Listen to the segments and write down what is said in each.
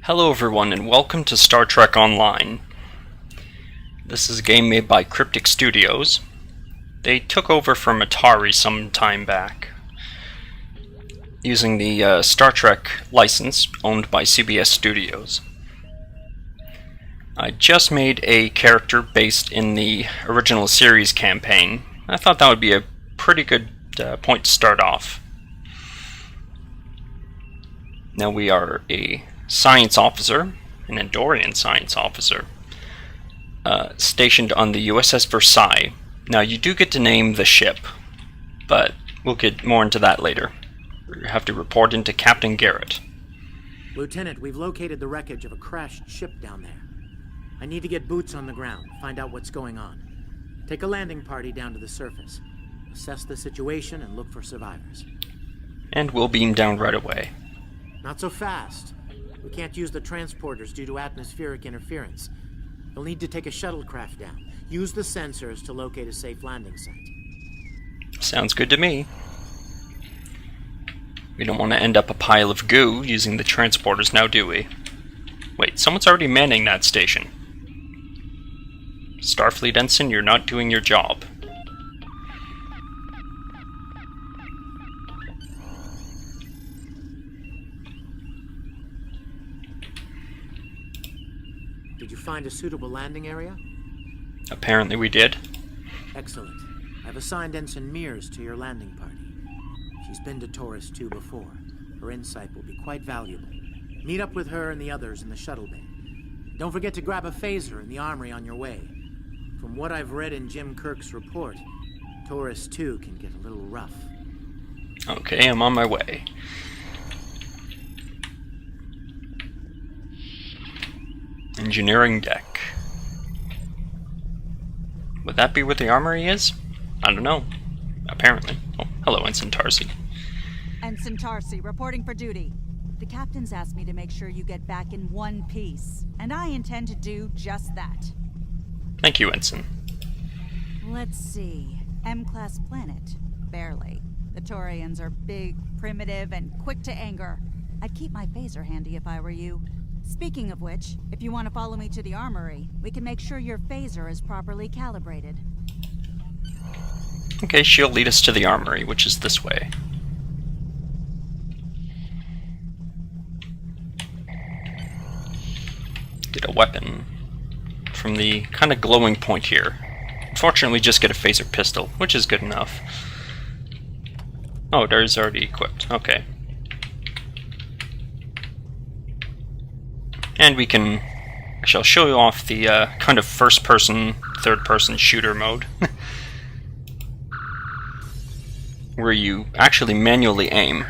Hello everyone and welcome to Star Trek Online. This is a game made by Cryptic Studios. They took over from Atari some time back, using the Star Trek license owned by CBS Studios. I just made a character based in the original series campaign. I thought that would be a pretty good point to start off. Now we are a science officer, an Andorian science officer, stationed on the U.S.S. Versailles. Now you do get to name the ship, but we'll get more into that later. We have to report into Captain Garrett. Lieutenant, we've located the wreckage of a crashed ship down there. I need to get boots on the ground, find out what's going on. Take a landing party down to the surface. Assess the situation and look for survivors. And we'll beam down right away. Not so fast. We can't use the transporters due to atmospheric interference. You'll need to take a shuttlecraft down. Use the sensors to locate a safe landing site. Sounds good to me. We don't want to end up a pile of goo using the transporters now, do we? Wait, someone's already manning that station. Starfleet Ensign, you're not doing your job. Did you find a suitable landing area? Apparently we did. Excellent. I've assigned Ensign Mears to your landing party. She's been to Taurus 2 before. Her insight will be quite valuable. Meet up with her and the others in the shuttle bay. Don't forget to grab a phaser in the armory on your way. From what I've read in Jim Kirk's report, Taurus 2 can get a little rough. Okay, I'm on my way. Engineering deck. Would that be where the armory is? I don't know. Apparently. Oh, hello, Ensign Tarsi. Ensign Tarsi, reporting for duty. The captain's asked me to make sure you get back in one piece, and I intend to do just that. Thank you, Ensign. Let's see. M-class planet. Barely. The Taurians are big, primitive, and quick to anger. I'd keep my phaser handy if I were you. Speaking of which, if you want to follow me to the armory, we can make sure your phaser is properly calibrated. Okay, she'll lead us to the armory, which is this way. Get a weapon from the kind of glowing point here. Unfortunately, just get a phaser pistol, which is good enough. Oh, there's already equipped. Okay. And we can... Actually, I'll show you off the kind of first-person, third-person shooter mode. Where you actually manually aim.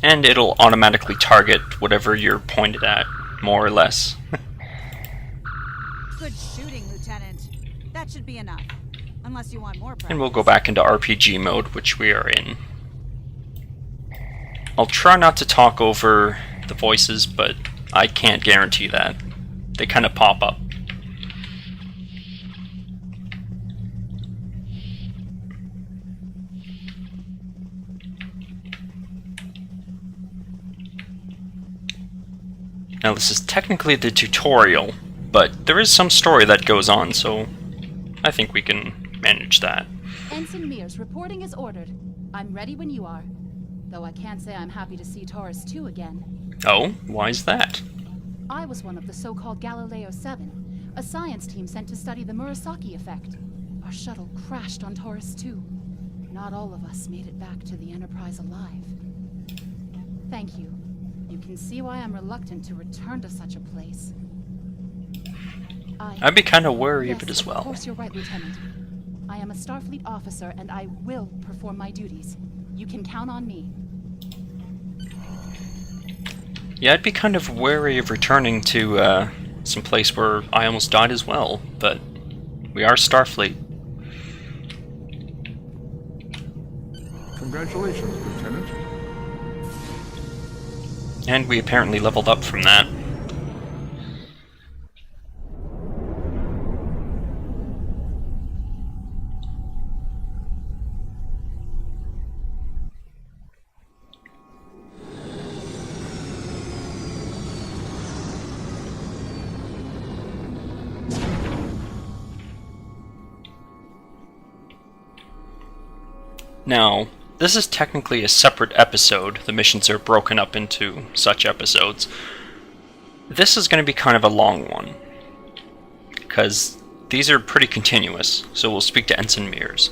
And it'll automatically target whatever you're pointed at, more or less. Good shooting, Lieutenant. That should be enough. Unless you want more practice. And we'll go back into RPG mode, which we are in. I'll try not to talk over the voices, but I can't guarantee that. They kind of pop up. Now this is technically the tutorial, but there is some story that goes on, so I think we can manage that. Ensign Mears, reporting is ordered. I'm ready when you are. Though I can't say I'm happy to see Taurus 2 again. Oh, why is that? I was one of the so-called Galileo 7, a science team sent to study the Murasaki effect. Our shuttle crashed on Taurus 2. Not all of us made it back to the Enterprise alive. Thank you. You can see why I'm reluctant to return to such a place. I'd be kind of wary of it as well. Of course you're right, Lieutenant. I am a Starfleet officer, and I will perform my duties. You can count on me. Yeah, I'd be kind of wary of returning to some place where I almost died as well, but we are Starfleet. Congratulations, Lieutenant. And we apparently leveled up from that. Now, this is technically a separate episode. The missions are broken up into such episodes. This is going to be kind of a long one, because these are pretty continuous, so we'll speak to Ensign Mears.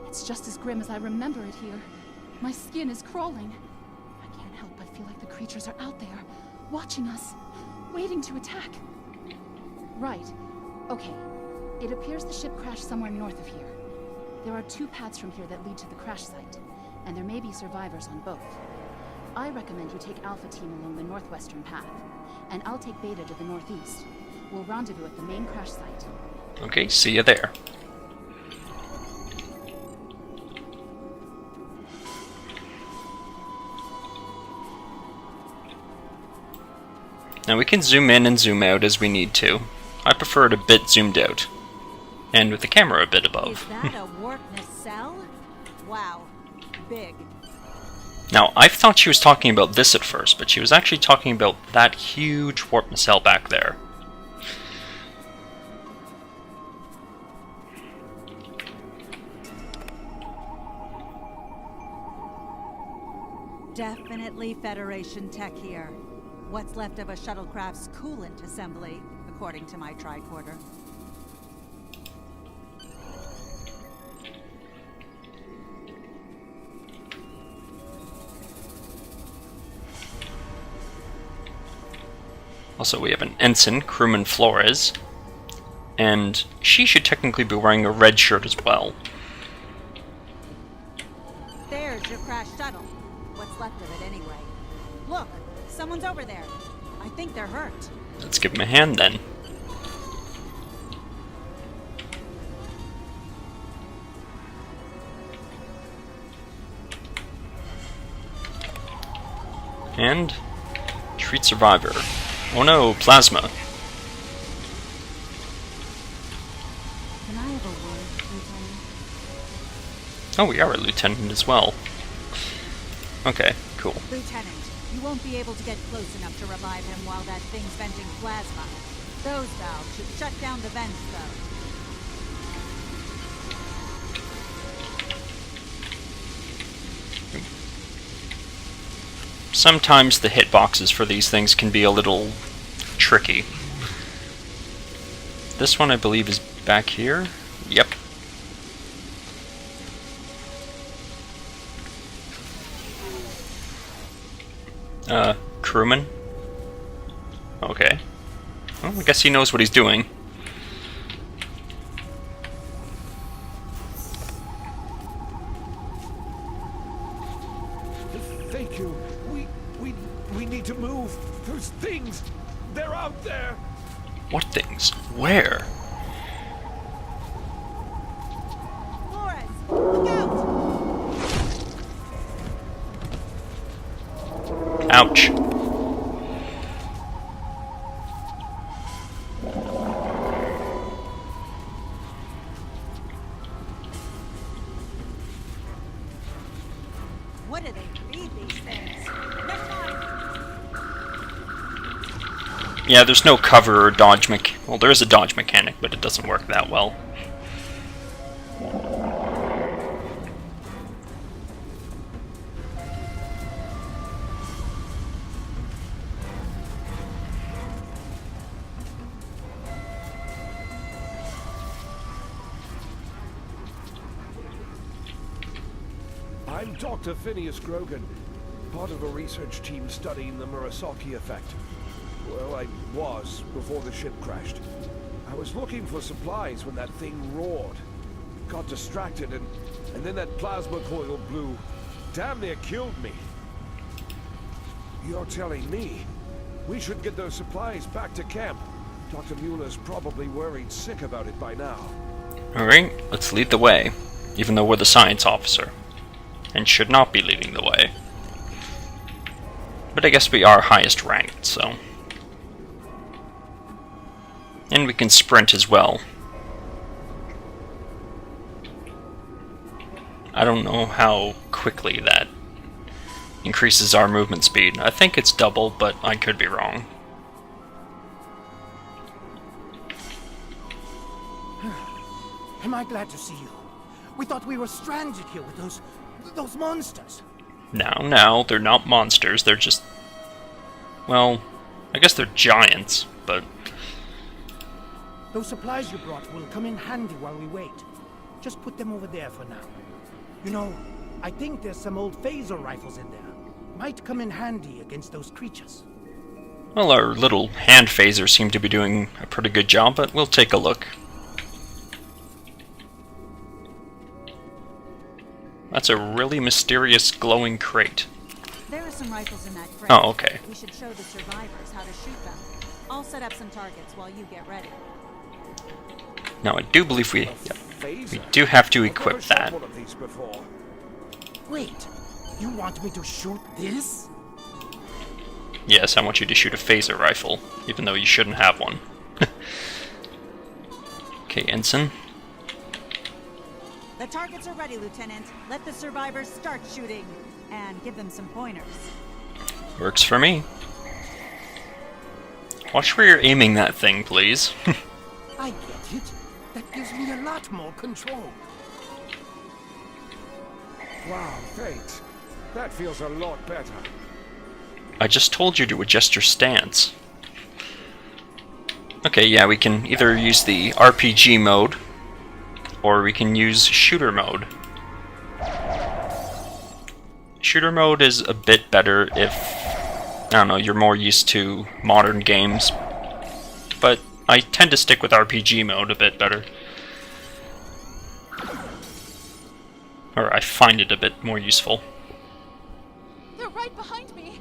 It's just as grim as I remember it here. My skin is crawling. I can't help but feel like the creatures are out there, watching us, waiting to attack. Right. Okay. It appears the ship crashed somewhere north of here. There are 2 paths from here that lead to the crash site, and there may be survivors on both. I recommend you take Alpha Team along the northwestern path, and I'll take Beta to the northeast. We'll rendezvous at the main crash site. Okay, see you there. Now we can zoom in and zoom out as we need to. I prefer it a bit zoomed out. And with the camera a bit above. Is that a warp nacelle? Wow. Big. Now, I thought she was talking about this at first, but she was actually talking about that huge warp nacelle back there. Definitely Federation tech here. What's left of a shuttlecraft's coolant assembly, according to my tricorder. Also, we have an ensign, Crewman Flores, and she should technically be wearing a red shirt as well. There's your crashed shuttle. What's left of it anyway. Look, someone's over there. I think they're hurt. Let's give him a hand then. And treat survivor. Oh no, plasma. Can I have a word, Lieutenant? Oh, we are a lieutenant as well. Okay, cool. Lieutenant, you won't be able to get close enough to revive him while that thing's venting plasma. Those valves should shut down the vents, though. Sometimes the hitboxes for these things can be a little tricky. This one I believe is back here. Yep. Crewman? Okay. Well, I guess he knows what he's doing. Thank you. We need to move. Those things, they're out there. What things? Where? Flores, look out! Ouch. What do they feed these things? Next time! Yeah, there's no cover or dodge well, there is a dodge mechanic, but it doesn't work that well. I'm Dr. Phineas Grogan, part of a research team studying the Murasaki effect. Well, I was before the ship crashed. I was looking for supplies when that thing roared. Got distracted and then that plasma coil blew. Damn near killed me. You're telling me we should get those supplies back to camp. Dr. Mueller's probably worried sick about it by now. Alright, let's lead the way, even though we're the science officer, and should not be leading the way. But I guess we are highest ranked, so... And we can sprint as well. I don't know how quickly that increases our movement speed. I think it's double, but I could be wrong. Am I glad to see you? We thought we were stranded here with those monsters. Now, they're not monsters, they're just... well, I guess they're giants, but... Those supplies you brought will come in handy while we wait. Just put them over there for now. You know, I think there's some old phaser rifles in there. Might come in handy against those creatures. Well, our little hand phasers seem to be doing a pretty good job, but we'll take a look. That's a really mysterious glowing crate. There are some rifles in that crate. Oh, okay. We should show the survivors how to shoot them. I'll set up some targets while you get ready. Now, I do believe we do have to equip that. Wait, you want me to shoot this? Yes, I want you to shoot a phaser rifle, even though you shouldn't have one. Okay, Ensign. The targets are ready, Lieutenant. Let the survivors start shooting. And give them some pointers. Works for me. Watch where you're aiming that thing, please. I get it. That gives me a lot more control. Wow, thanks. That feels a lot better. I just told you to adjust your stance. Okay, yeah, we can either use the RPG mode, or we can use shooter mode. Shooter mode is a bit better if, I don't know, you're more used to modern games. But I tend to stick with RPG mode a bit better. Or I find it a bit more useful. They're right behind me.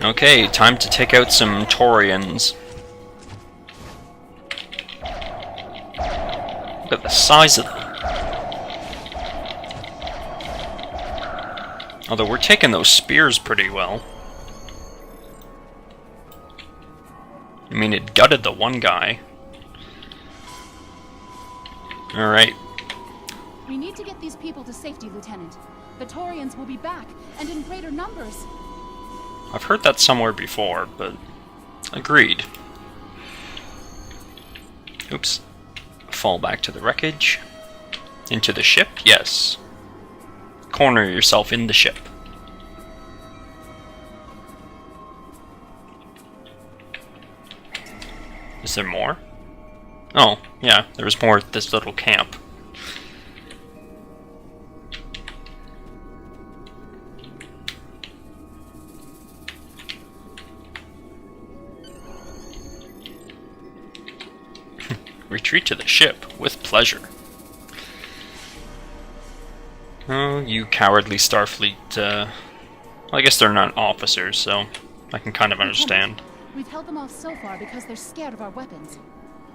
Okay, time to take out some Taurians. Look at the size of them. Although we're taking those spears pretty well. I mean, it gutted the one guy. Alright. We need to get these people to safety, Lieutenant. The Taurians will be back, and in greater numbers. I've heard that somewhere before, but agreed. Oops. Fall back to the wreckage. Into the ship? Yes. Corner yourself in the ship. Is there more? Oh, yeah, there was more at this little camp. Retreat to the ship, with pleasure. Oh, you cowardly Starfleet, well, I guess they're not officers, so I can kind of understand. We've held them off so far because they're scared of our weapons.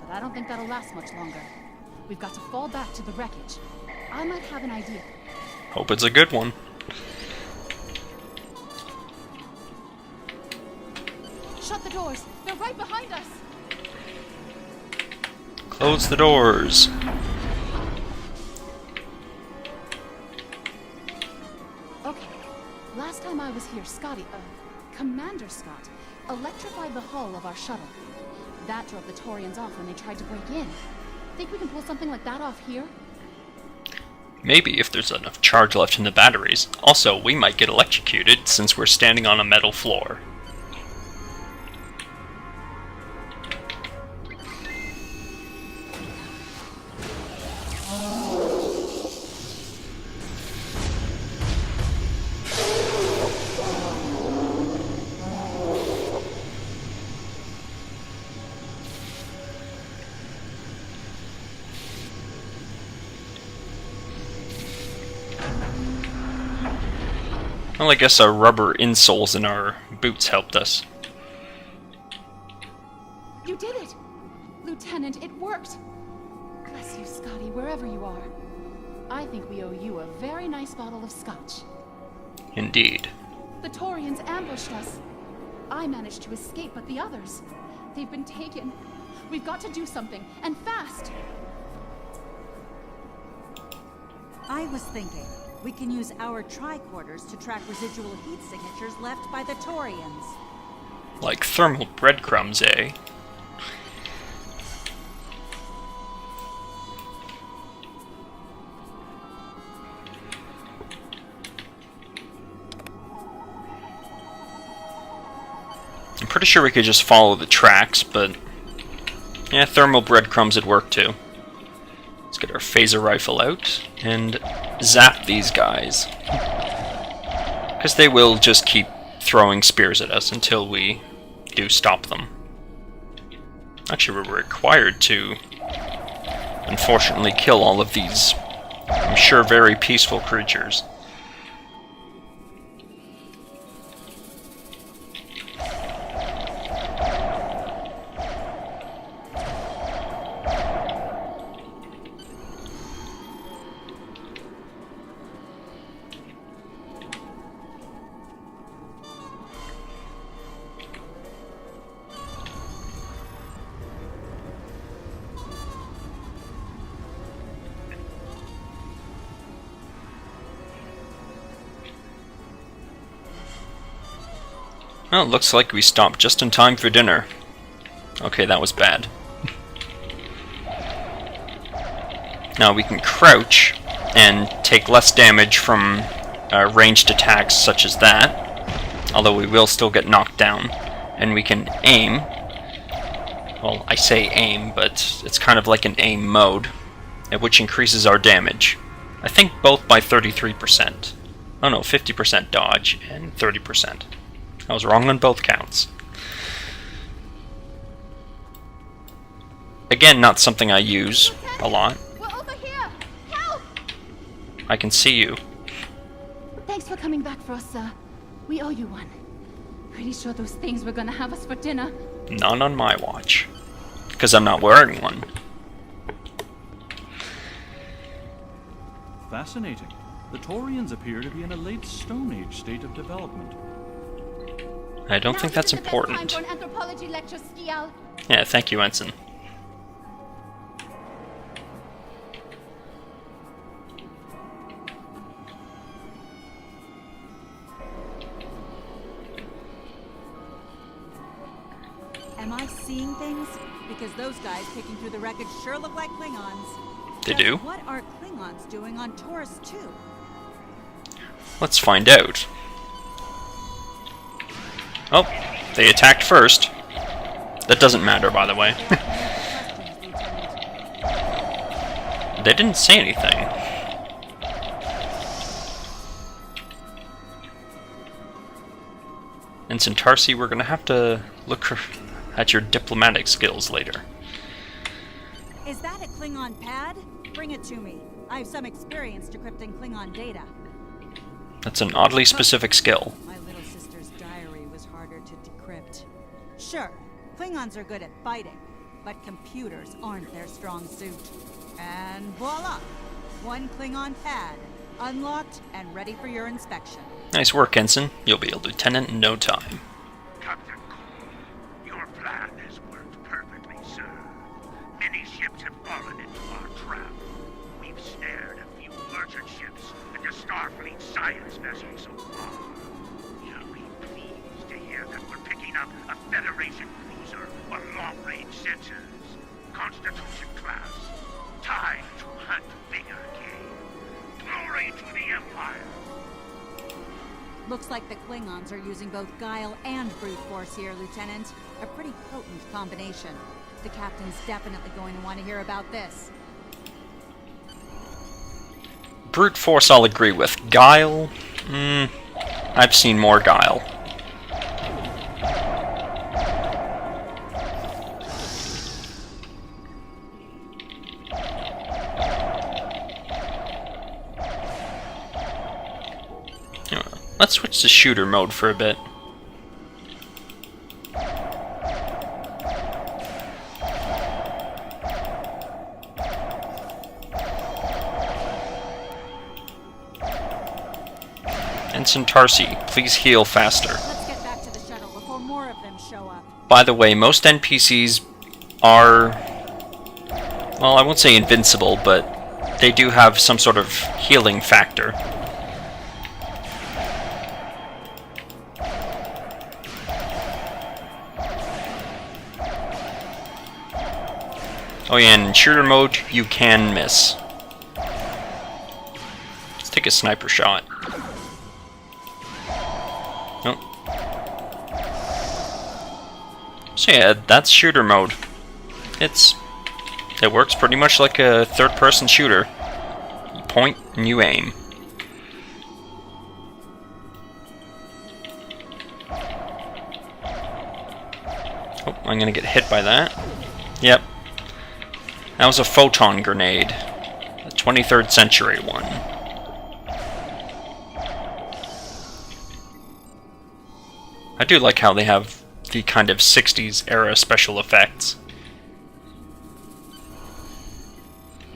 But I don't think that'll last much longer. We've got to fall back to the wreckage. I might have an idea. Hope it's a good one. Shut the doors! They're right behind us! Close the doors. Okay. Last time I was here, Commander Scott, electrified the hull of our shuttle. That drove the Taurians off when they tried to break in. Think we can pull something like that off here? Maybe if there's enough charge left in the batteries. Also, we might get electrocuted since we're standing on a metal floor. Well, I guess our rubber insoles in our boots helped us. You did it! Lieutenant, it worked! Bless you, Scotty, wherever you are. I think we owe you a very nice bottle of scotch. Indeed. The Taurians ambushed us. I managed to escape, but the others, they've been taken. We've got to do something, and fast! I was thinking, we can use our tricorders to track residual heat signatures left by the Torians. Like thermal breadcrumbs, eh? I'm pretty sure we could just follow the tracks, but yeah, thermal breadcrumbs would work too. Let's get our phaser rifle out and zap these guys. Because they will just keep throwing spears at us until we do stop them. Actually, we're required to, unfortunately, kill all of these, I'm sure, very peaceful creatures. Well, it looks like we stopped just in time for dinner. Okay, that was bad. Now we can crouch and take less damage from ranged attacks such as that, although we will still get knocked down. And we can aim. Well, I say aim, but it's kind of like an aim mode, which increases our damage. I think both by 33%. Oh no, 50% dodge and 30%. I was wrong on both counts. Again, not something I use a lot. We're over here! Help! I can see you. Thanks for coming back for us, sir. We owe you one. Pretty sure those things were gonna have us for dinner. None on my watch. Because I'm not wearing one. Fascinating. The Torians appear to be in a late Stone Age state of development. I don't think that's important. Time for an anthropology lecture, Skial. Yeah, thank you, Ensign. Am I seeing things? Because those guys kicking through the wreckage sure look like Klingons. They Just do? What are Klingons doing on Taurus 2? Let's find out. Oh, they attacked first. That doesn't matter, by the way. They didn't say anything. Ensign Tarsi, we're gonna have to look at your diplomatic skills later. Is that a Klingon pad? Bring it to me. I have some experience decrypting Klingon data. That's an oddly specific skill. My little sister's diary was harder to decrypt. Sure, Klingons are good at fighting, but computers aren't their strong suit. And voila! One Klingon pad, unlocked and ready for your inspection. Nice work, Ensign. You'll be a lieutenant in no time. Captain Cole, your plan has worked perfectly, sir. Many ships have fallen into our trap. We've snared a few merchant ships and a Starfleet science vessel so far. You'll be pleased to hear that we're picking up a Federation cruiser on long-range sensors. Constitution class. Time to hunt bigger game. Glory to the Empire! Looks like the Klingons are using both guile and brute force here, Lieutenant. A pretty potent combination. The captain's definitely going to want to hear about this. Brute force I'll agree with. Guile? I've seen more guile. Let's switch to shooter mode for a bit. Ensign Tarsi, please heal faster. Let's get back to the shuttle before more of them show up. By the way, most NPCs are, well, I won't say invincible, but they do have some sort of healing factor. Oh yeah, in shooter mode, you can miss. Let's take a sniper shot. Nope. So yeah, that's shooter mode. It works pretty much like a third-person shooter. You point and you aim. Oh, I'm gonna get hit by that. Yep. That was a photon grenade. A 23rd century one. I do like how they have the kind of 60s era special effects.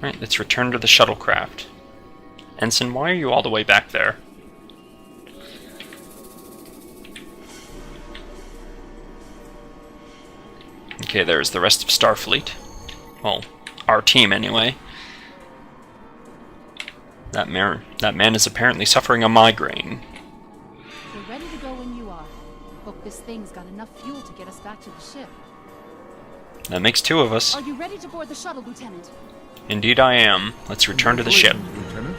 Right, let's return to the shuttlecraft. Ensign, why are you all the way back there? Okay, there's the rest of Starfleet. Well, our team anyway. That man is apparently suffering a migraine. We're ready to go when you are. Hope this thing's got enough fuel to get us back to the ship. That makes two of us. Are you ready to board the shuttle, Lieutenant? Indeed I am. Let's return to the ship. Lieutenant.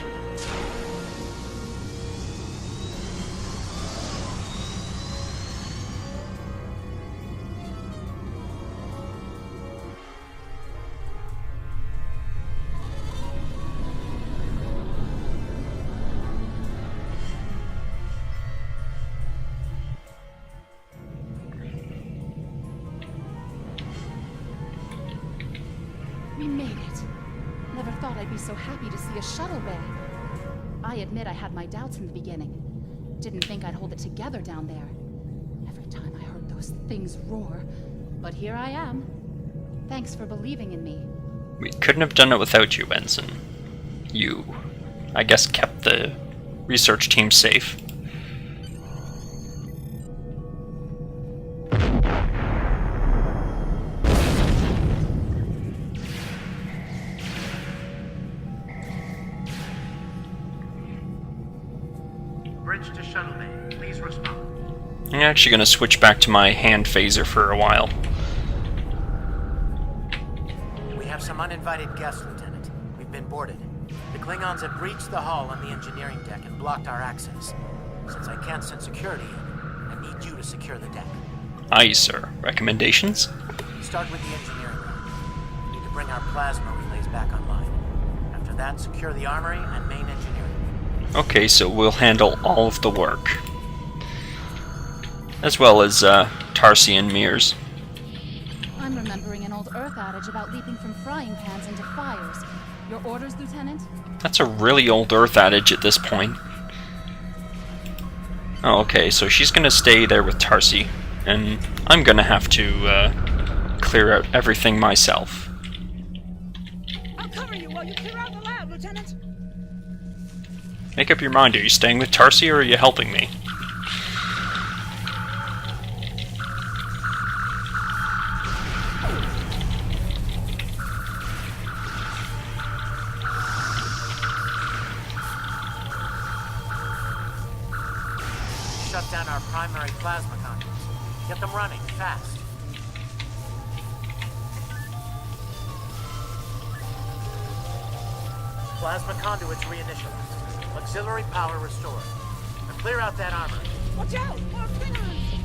We made it. Never thought I'd be so happy to see a shuttle bay. I admit I had my doubts in the beginning. Didn't think I'd hold it together down there. Every time I heard those things roar. But here I am. Thanks for believing in me. We couldn't have done it without you, Ensign. You, I guess, kept the research team safe. Bridge to shuttle bay. Please respond. I'm actually going to switch back to my hand phaser for a while. We have some uninvited guests, Lieutenant. We've been boarded. The Klingons have breached the hull on the engineering deck and blocked our access. Since I can't send security in, I need you to secure the deck. Aye, sir. Recommendations? Start with the engineering room. We need to bring our plasma relays back online. After that, secure the armory and main engineering. Okay, so we'll handle all of the work. As well as Tarsi and Mears. I'm remembering an old Earth adage about leaping from frying pans into fires. Your orders, Lieutenant? That's a really old Earth adage at this point. Oh, okay, so she's gonna stay there with Tarsi, and I'm gonna have to clear out everything myself. I'll cover you while you clear out the lab, Lieutenant. Make up your mind, are you staying with Tarsi or are you helping me? Shut down our primary plasma conduits. Get them running, fast. Plasma conduits reinitialized. Auxiliary power restored. Now clear out that armor. Watch out! More Klingons!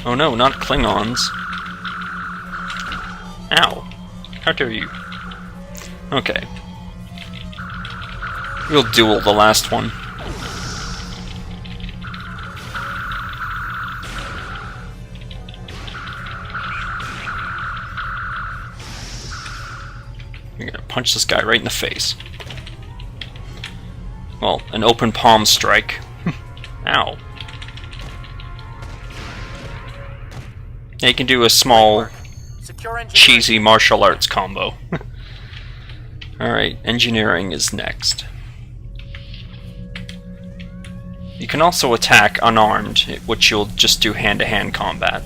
Oh no, not Klingons. Ow. How dare you? Okay. We'll duel the last one. You're gonna punch this guy right in the face. Well, an open palm strike. Ow. Yeah, you can do a small, cheesy martial arts combo. Alright, engineering is next. You can also attack unarmed, which you'll just do hand-to-hand combat.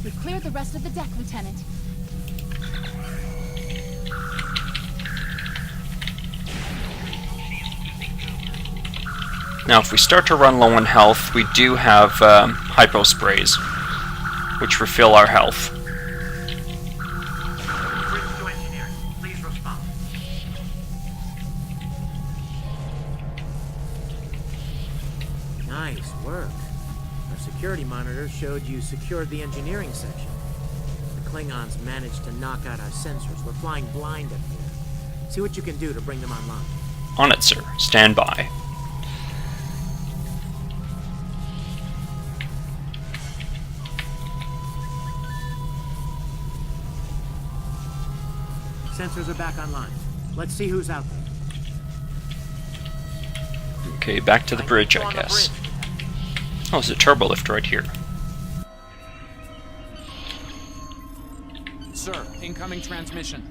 We've cleared the rest of the deck, Lieutenant. Now, if we start to run low on health, we do have hypo sprays, which refill our health. Bridge to engineering. Please respond. Nice work. Our security monitor showed you secured the engineering section. The Klingons managed to knock out our sensors. We're flying blind up here. See what you can do to bring them online. On it, sir. Stand by. Sensors are back online. Let's see who's out there. Okay, back to the bridge, I guess. Oh, there's a turbo lift right here. Sir, incoming transmission.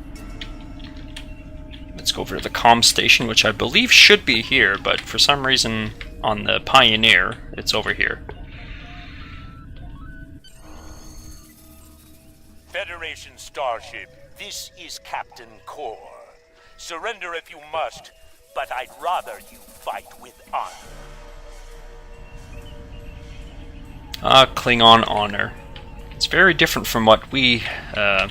Let's go over to the comm station, which I believe should be here, but for some reason on the Pioneer, it's over here. Federation starship, this is Captain Core. Surrender if you must, but I'd rather you fight with honor. Klingon honor. It's very different from what we, well,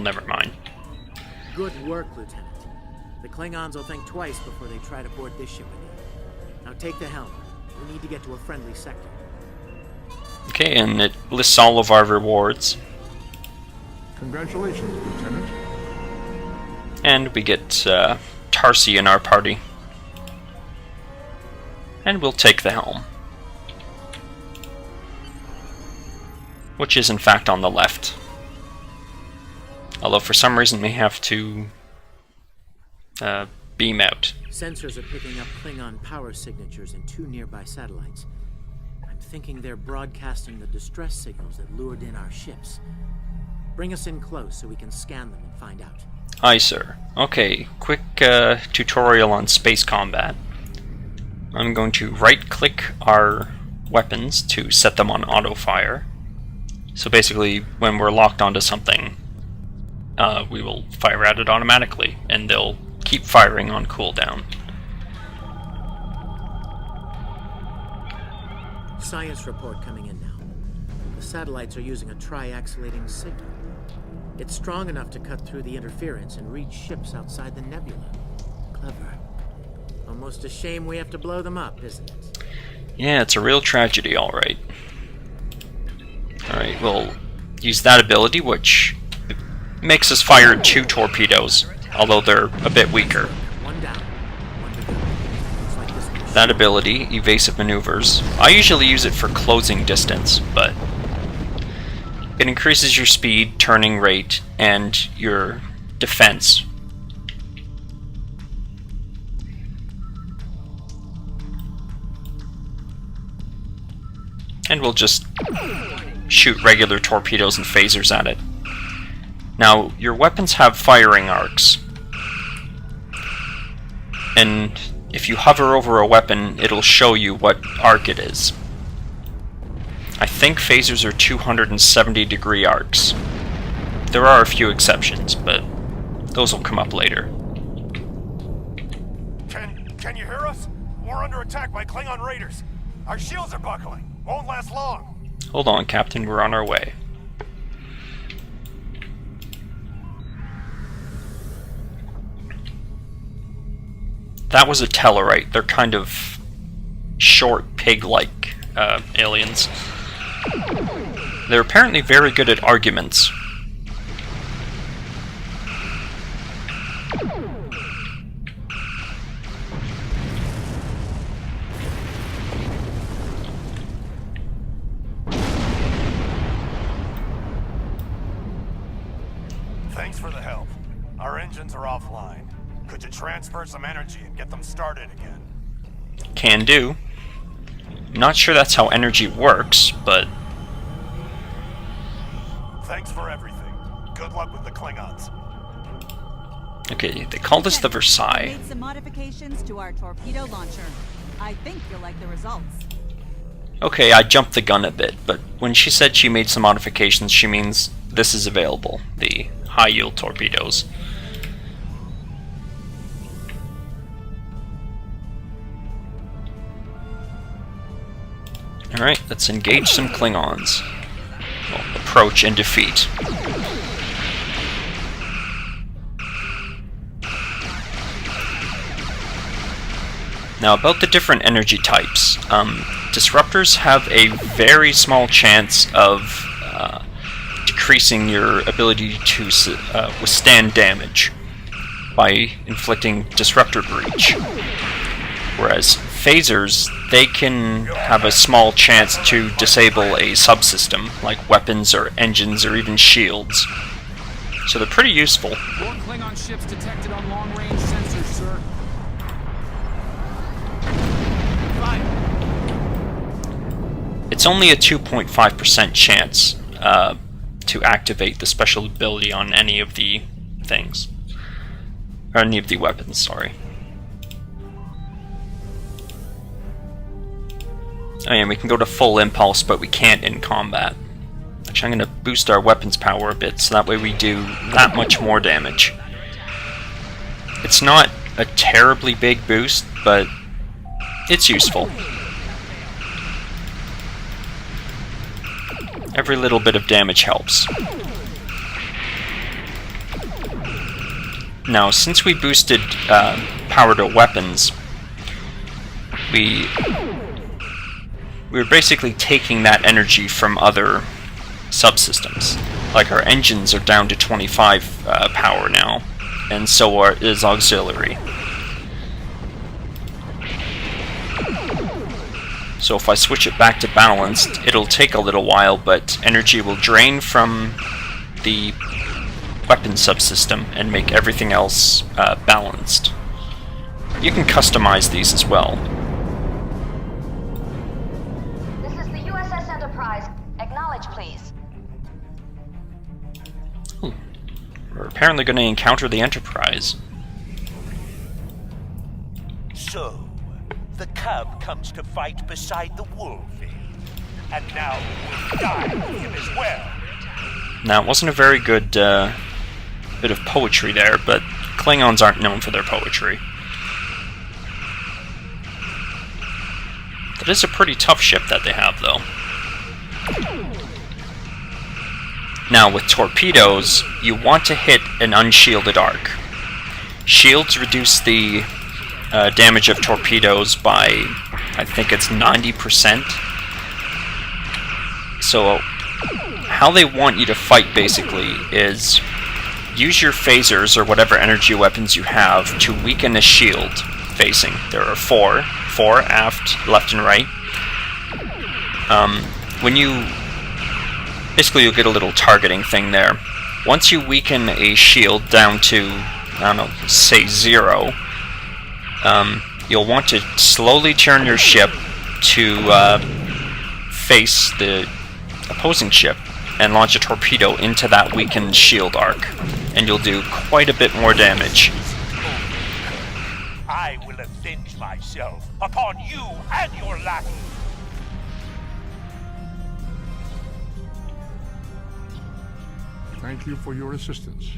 never mind. Good work, Lieutenant. The Klingons will think twice before they try to board this ship again. Now take the helm. We need to get to a friendly sector. Okay, and it lists all of our rewards. Congratulations, Lieutenant. And we get Tarsi in our party. And we'll take the helm. Which is in fact on the left. Although for some reason we have to beam out. Sensors are picking up Klingon power signatures in 2 nearby satellites. I'm thinking they're broadcasting the distress signals that lured in our ships. Bring us in close so we can scan them and find out. Aye, sir. Okay, quick tutorial on space combat. I'm going to right-click our weapons to set them on auto-fire. So basically, when we're locked onto something, we will fire at it automatically, and they'll keep firing on cooldown. Science report coming in now. The satellites are using a triaxilating signal. It's strong enough to cut through the interference and reach ships outside the nebula. Clever. Almost a shame we have to blow them up, isn't it? Yeah, it's a real tragedy, alright. Alright, we'll use that ability, which makes us fire 2 torpedoes, although they're a bit weaker. One down. One to go. Looks like this one. That ability, evasive maneuvers, I usually use it for closing distance, but it increases your speed, turning rate, and your defense. And we'll just shoot regular torpedoes and phasers at it. Now, your weapons have firing arcs. And if you hover over a weapon, it'll show you what arc it is. I think phasers are 270-degree arcs. There are a few exceptions, but those will come up later. Can you hear us? We're under attack by Klingon raiders. Our shields are buckling. Won't last long. Hold on, Captain, we're on our way. That was a Tellarite. They're kind of short, pig-like aliens. They're apparently very good at arguments. Thanks for the help. Our engines are offline. Could you transfer some energy and get them started again? Can do. Not sure that's how energy works, but... Thanks for everything. Good luck with the Klingons. Okay, they call this the I Versailles. made some modifications to our torpedo launcher. I think you'll like the results. Okay, I jumped the gun a bit, but when she said she made some modifications, she means this is available, the high-yield torpedoes. Alright, let's engage some Klingons. Well, approach and defeat. Now, about the different energy types. Disruptors have a very small chance of decreasing your ability to withstand damage by inflicting disruptor breach. Whereas phasers, they can have a small chance to disable a subsystem, like weapons or engines or even shields. So they're pretty useful. More Klingon ships detected on long-range sensors, sir. Fire. It's only a 2.5% chance to activate the special ability on any of the things. Or any of the weapons, sorry. Oh yeah, we can go to full impulse, but we can't in combat. Actually, I'm going to boost our weapons power a bit, so that way we do that much more damage. It's not a terribly big boost, but it's useful. Every little bit of damage helps. Now, since we boosted power to weapons, we're basically taking that energy from other subsystems. Like our engines are down to 25 power now, and so is auxiliary. So if I switch it back to balanced, it'll take a little while, but energy will drain from the weapon subsystem and make everything else balanced. You can customize these as well. This is the U.S.S. Enterprise. Acknowledge, please. We're apparently going to encounter the Enterprise. So, the cub comes to fight beside the wolf, eh? And now we'll die with him as well. Now, it wasn't a very good bit of poetry there, but Klingons aren't known for their poetry. That is a pretty tough ship that they have, though. Now, with torpedoes, you want to hit an unshielded arc. Shields reduce the damage of torpedoes by, I think it's 90%. So, how they want you to fight, basically, is use your phasers, or whatever energy weapons you have, to weaken a shield facing. There are four aft, left and right. When you... Basically, you'll get a little targeting thing there. Once you weaken a shield down to, I don't know, say 0, you'll want to slowly turn your ship to face the opposing ship and launch a torpedo into that weakened shield arc, and you'll do quite a bit more damage. I will avenge myself upon you and your lackey. Thank you for your assistance.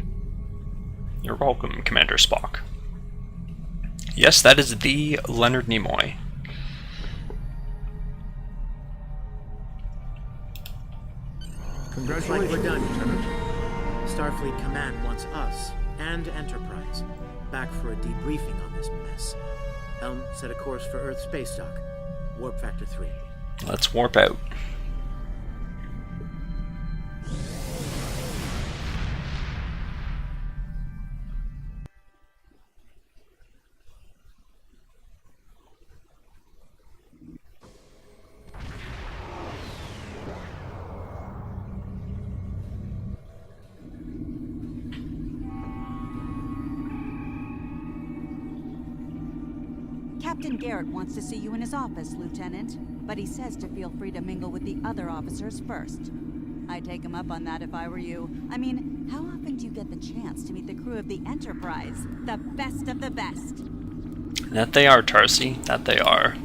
You're welcome, Commander Spock. Yes, that is the Leonard Nimoy. Congratulations, We're done. Lieutenant. Starfleet Command wants us and Enterprise back for a debriefing on this mess. Helm, set a course for Earth space dock. Warp factor 3. Let's warp out. Captain Garrett wants to see you in his office, Lieutenant, but he says to feel free to mingle with the other officers first. I'd take him up on that if I were you. I mean, how often do you get the chance to meet the crew of the Enterprise? The best of the best. That they are, Tarsi. That they are.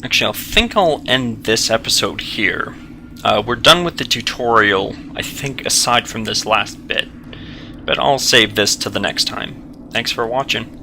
Actually, I think I'll end this episode here. We're done with the tutorial, I think, aside from this last bit. But I'll save this to the next time. Thanks for watching.